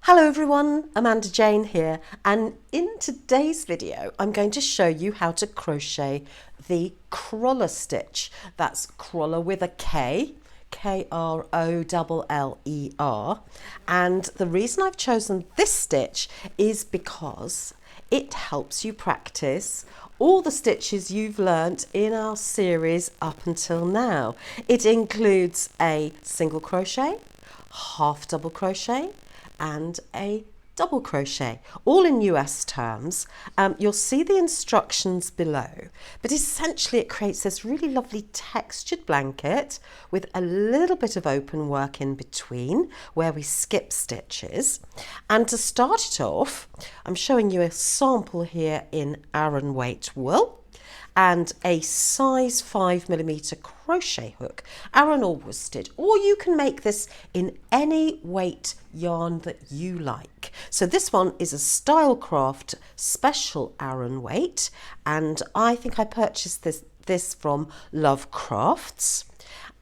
Hello everyone, Amanda Jane here, and in today's video I'm going to show you how to crochet the Kroller Stitch. That's Kroller with a K, K-R-O-L-L-E-R, and the reason I've chosen this stitch is because it helps you practice all the stitches you've learnt in our series up until now. It includes a single crochet, half double crochet, and a double crochet, all in US terms. You'll see the instructions below, but essentially it creates this really lovely textured blanket with a little bit of open work in between where we skip stitches. And to start it off, I'm showing you a sample here in Aran weight wool and a size 5mm crochet hook, Aran or worsted, or you can make this in any weight yarn that you like. So this one is a Stylecraft special Aran weight, and I think I purchased this from Love Crafts.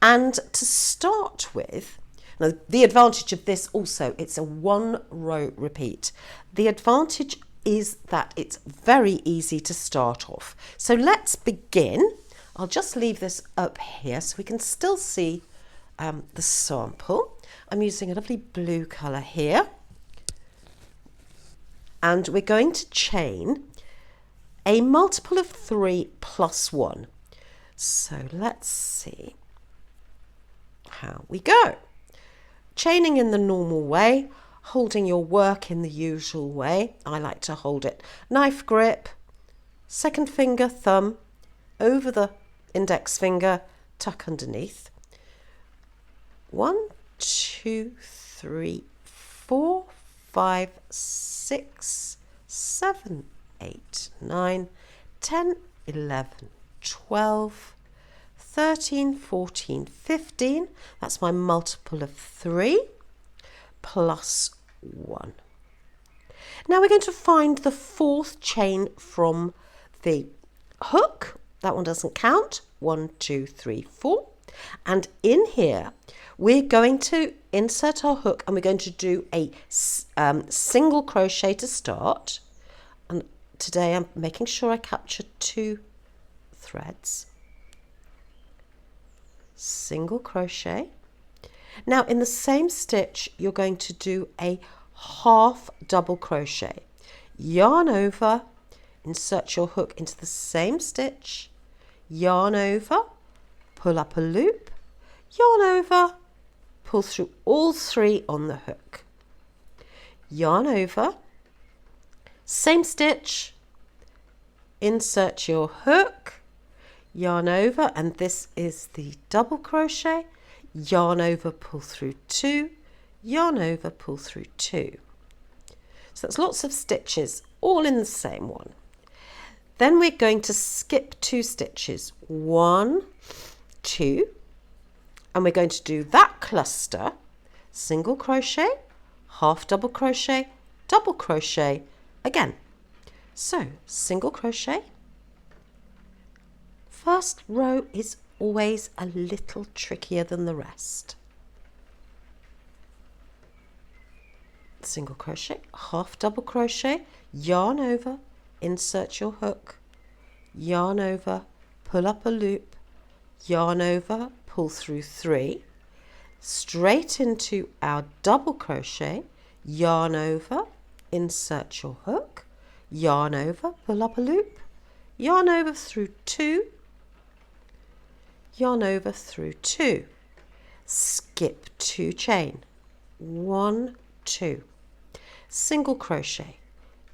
And to start with, now the advantage of this also, it's a 1-row repeat. The advantage is that it's very easy to start off. So let's begin. I'll just leave this up here so we can still see the sample. I'm using a lovely blue colour here, and we're going to chain a multiple of 3 plus 1. So let's see how we go. Chaining in the normal way, holding your work in the usual way. I like to hold it knife grip, second finger, thumb, over the index finger, tuck underneath. 1, 2, 3, 4, 5, 6, 7, 8, 9, 10, 11, 12, 13, 14, 15. That's my multiple of 3 plus 1. Now we're going to find the 4th chain from the hook. That one doesn't count. 1, 2, 3, 4. And in here we're going to insert our hook, and we're going to do a single crochet to start. And today I'm making sure I capture 2 threads. Single crochet. Now in the same stitch you're going to do a half double crochet. Yarn over, insert your hook into the same stitch, yarn over, pull up a loop, yarn over, pull through all 3 on the hook, yarn over, same stitch, insert your hook, yarn over, and this is the double crochet, yarn over, pull through 2, yarn over, pull through 2. So that's lots of stitches all in the same one. Then we're going to skip 2 stitches, 1, 2, and we're going to do that cluster, single crochet, half double crochet, double crochet again. So single crochet. First row is always a little trickier than the rest. Single crochet, half double crochet, yarn over, insert your hook, yarn over, pull up a loop, yarn over, pull through 3, straight into our double crochet, yarn over, insert your hook, yarn over, pull up a loop, yarn over through 2, yarn over through 2, skip 2 chain, 1, 2, single crochet,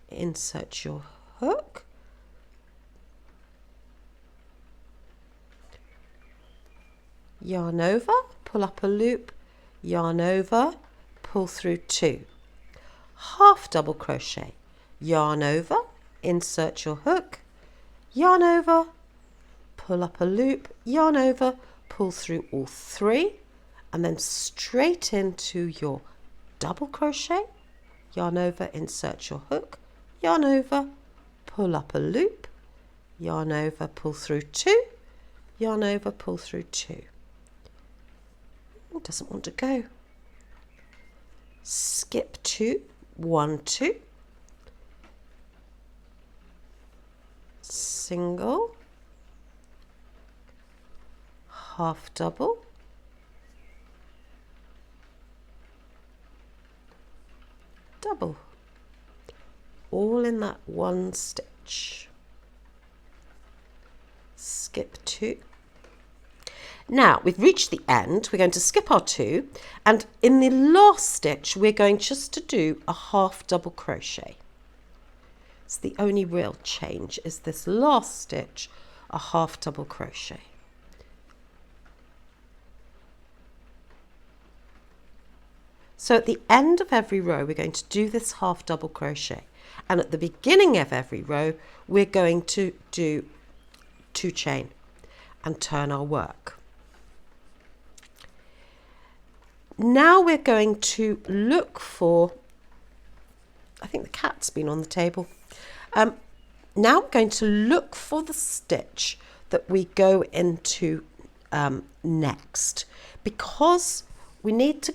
insert your hook, yarn over, pull up a loop, yarn over, pull through 2, half double crochet, yarn over, insert your hook, yarn over, pull up a loop, yarn over, pull through all 3, and then straight into your double crochet, yarn over, insert your hook, yarn over, pull up a loop, yarn over, pull through 2, yarn over, pull through 2. It doesn't want to go. Skip 2, 1, 2, single, half double, double, all in that one stitch. Skip 2. Now we've reached the end, we're going to skip our 2, and in the last stitch we're going just to do a half double crochet. It's the only real change, is this last stitch, a half double crochet. So at the end of every row we're going to do this half double crochet, and at the beginning of every row we're going to do 2 chain and turn our work. Now we're going to look for, I think the cat's been on the table. Now we're going to look for the stitch that we go into next, because we need to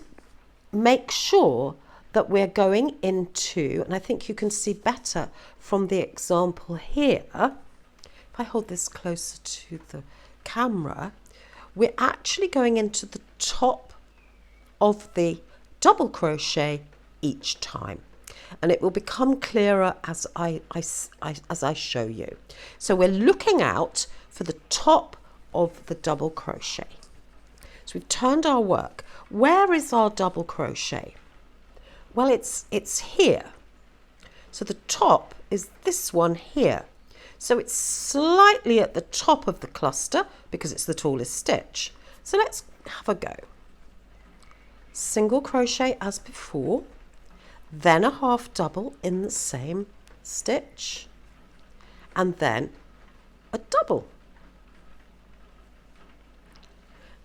make sure that we're going into, and I think you can see better from the example here, if I hold this closer to the camera, we're actually going into the top of the double crochet each time, and it will become clearer as I show you. So we're looking out for the top of the double crochet. So we've turned our work. Where is our double crochet? Well, it's here. So the top is this one here. So it's slightly at the top of the cluster because it's the tallest stitch. So let's have a go. Single crochet as before, then a half double in the same stitch, and then a double.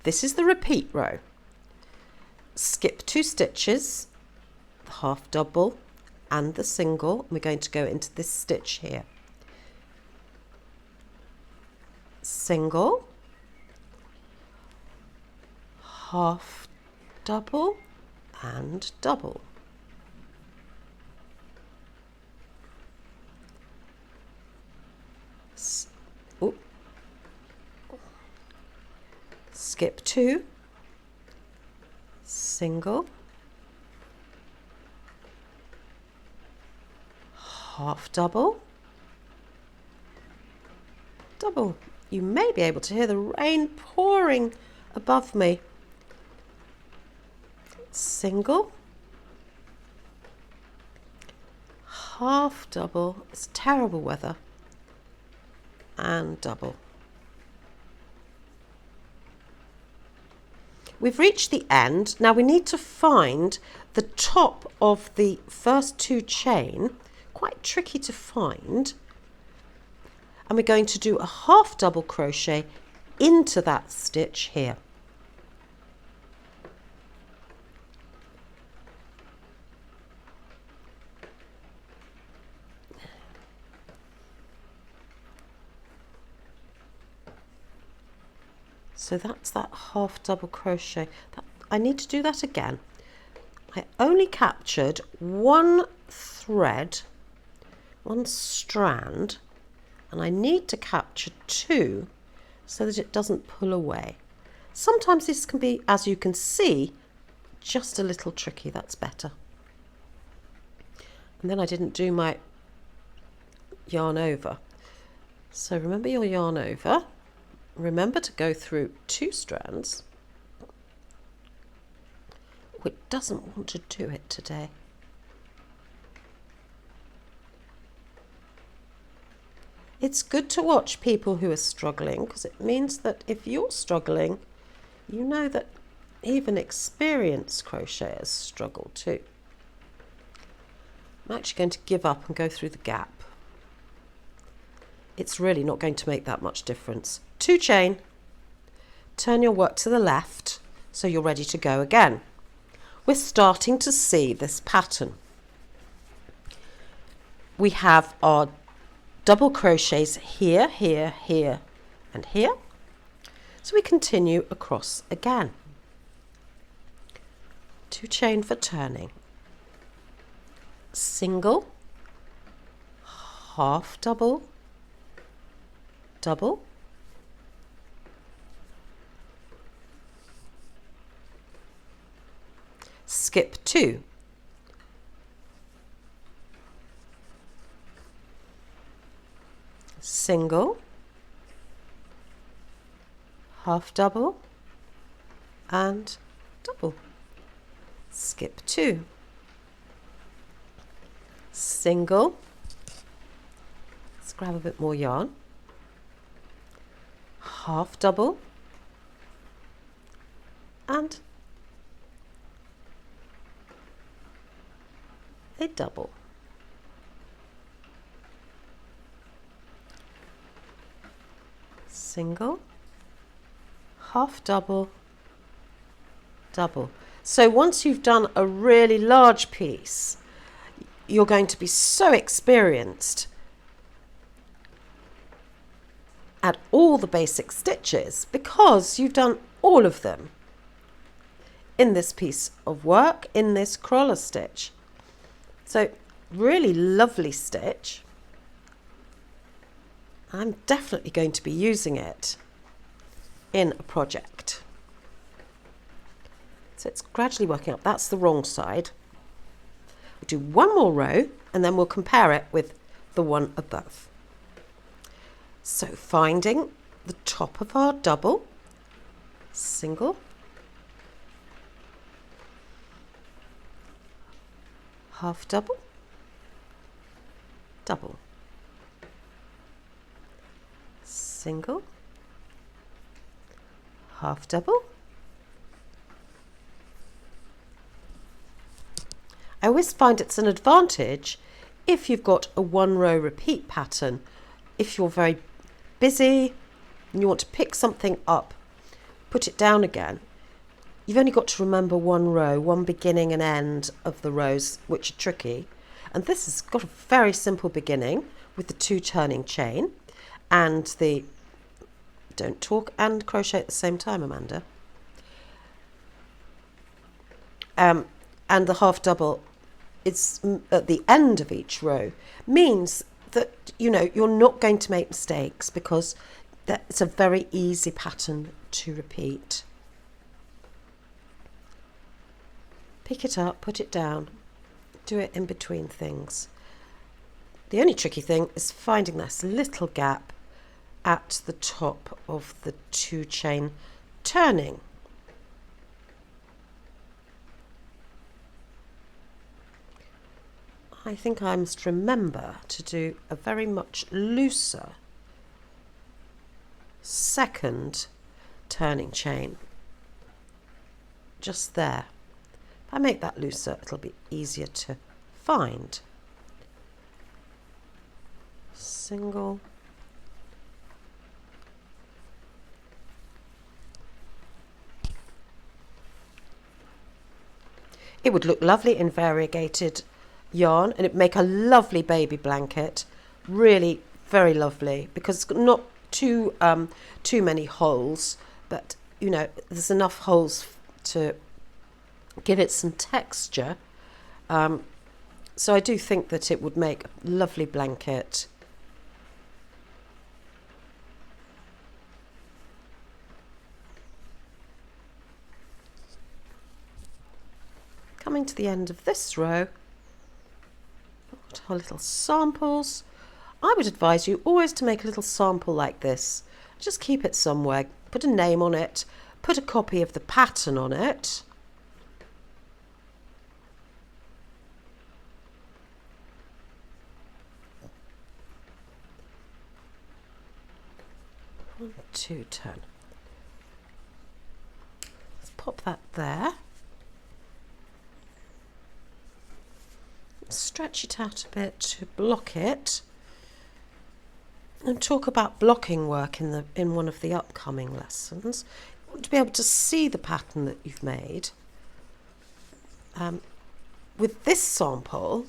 This is the repeat row. Skip 2 stitches, the half double and the single. We're going to go into this stitch here. Single, half double and double. Skip 2, single, half double, double. You may be able to hear the rain pouring above me. Single, half double, it's terrible weather, and double. We've reached the end. Now we need to find the top of the first 2 chain, quite tricky to find, and we're going to do a half double crochet into that stitch here. So that's that half double crochet. I need to do that again. I only captured 1 thread, 1 strand, and I need to capture 2 so that it doesn't pull away. Sometimes this can be, as you can see, just a little tricky. That's better. And then I didn't do my yarn over. So remember your yarn over. Remember to go through 2 strands. It doesn't want to do it today. It's good to watch people who are struggling, because it means that if you're struggling, you know that even experienced crocheters struggle too. I'm actually going to give up and go through the gap. It's really not going to make that much difference. 2 chain, turn your work to the left so you're ready to go again. We're starting to see this pattern. We have our double crochets here, here, here, and here. So we continue across again. 2 chain for turning. single, half double, double, skip 2, single, half double and double, skip 2, single, let's grab a bit more yarn, half double and a double. Single, half double, double. So once you've done a really large piece, you're going to be so experienced at all the basic stitches because you've done all of them in this piece of work, in this Kroller stitch. So really lovely stitch. I'm definitely going to be using it in a project. So it's gradually working up. That's the wrong side. We'll do one more row and then we'll compare it with the one above. So finding the top of our double, single, half double, double, single, half double. I always find it's an advantage if you've got a one row repeat pattern. If you're very busy and you want to pick something up, put it down again, you've only got to remember one row, one beginning and end of the rows, which are tricky. And this has got a very simple beginning with the 2 turning chain and the, don't talk and crochet at the same time, Amanda. And the half double is at the end of each row, means that, you know, you're not going to make mistakes because that's a very easy pattern to repeat. Pick it up, put it down, do it in between things. The only tricky thing is finding this little gap at the top of the 2 chain turning. I think I must remember to do a very much looser second turning chain just there. If I make that looser, it'll be easier to find. Single, it would look lovely in variegated yarn and it'd make a lovely baby blanket, really very lovely, because it's got not too many holes, but you know, there's enough holes to give it some texture. So I do think that it would make a lovely blanket. Coming to the end of this row, our little samples. I would advise you always to make a little sample like this. Just keep it somewhere, put a name on it, put a copy of the pattern on it. One, two, turn. Let's pop that there. Stretch it out a bit to block it, and talk about blocking work in one of the upcoming lessons. You want to be able to see the pattern that you've made. With this sample,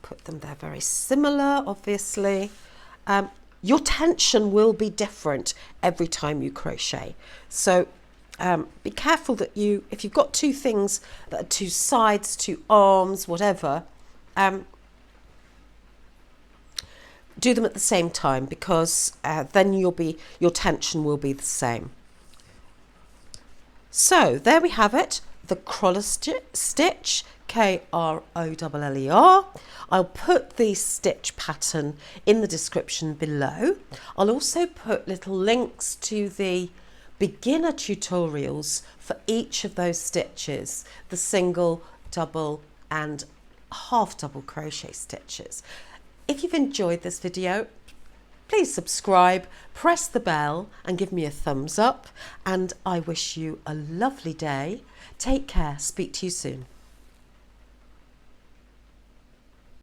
put them there very similar, obviously. Your tension will be different every time you crochet, so be careful that if you've got 2 things that are 2 sides, 2 arms, whatever, do them at the same time, because then your tension will be the same. So there we have it, the Kroller Stitch, Kroller. I'll put the stitch pattern in the description below. I'll also put little links to the beginner tutorials for each of those stitches, the single, double and half double crochet stitches. If you've enjoyed this video, please subscribe, press the bell and give me a thumbs up, and I wish you a lovely day. Take care, speak to you soon.